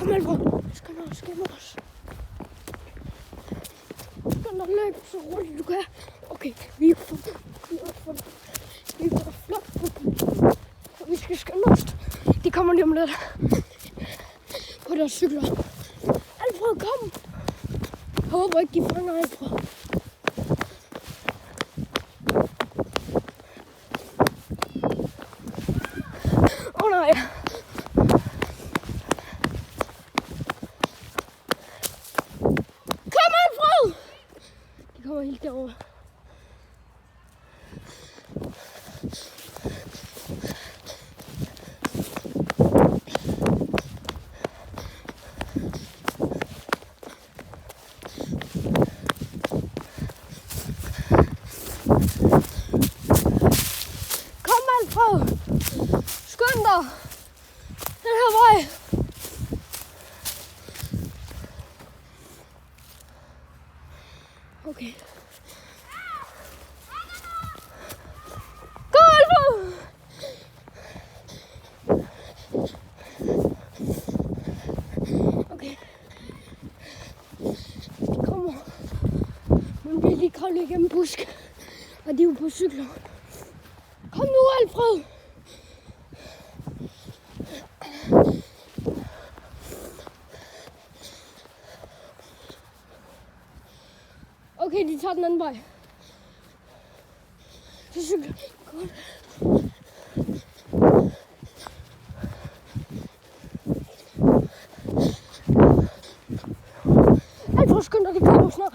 Kom Alfred. Skynd os. Skynd dig løb så hurtigt du kan. Okay, vi er flot. Vi skal skynde os. De kommer lige om lidt. På deres cykler. Alfred, kom. Jeg håber ikke, de fanger Alfred. Nej. Kom Alfred! De kommer helt derovre. Kom Alfred! Skynd dig! Den her vej! Okay. Kom Alfred! Okay. De kommer. Man bliver lige kravlet igennem busk. Og de er jo på cykler. Kom nu Alfred! Okay, de tager den anden vej. Så cykler. Godt. Alfred, skynd dig, de kommer snart.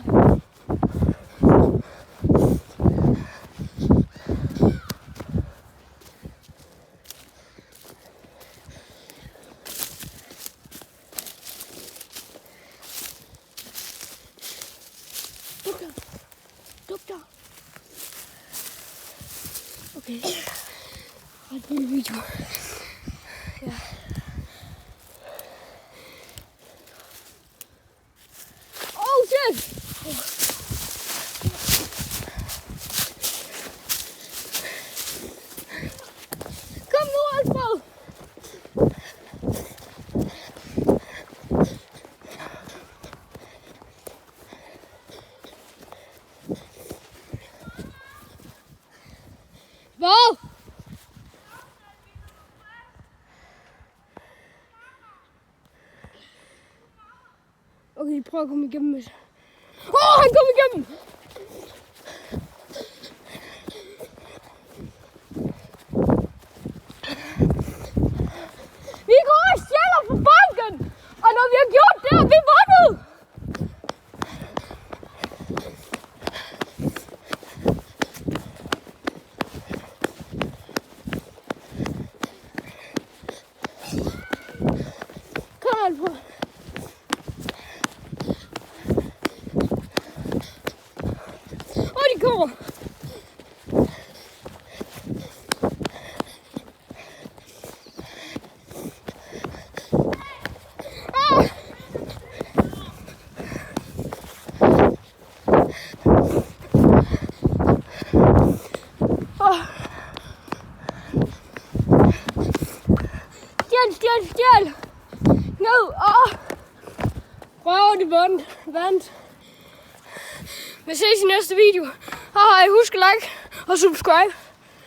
Doktor. Okay. Ret vild video. Ja. Oh shit! Kom nu, Alfred! Hvad? Okay, prøv at komme igennem med. Han kom igennem! Vi går og stjæler fra banken! Og når vi har gjort det, har vi vundet! Kom Alfred. De kommer. Stjæl! Ned! Prøv det vandt. Vi ses i næste video. Hej, husk at like og subscribe.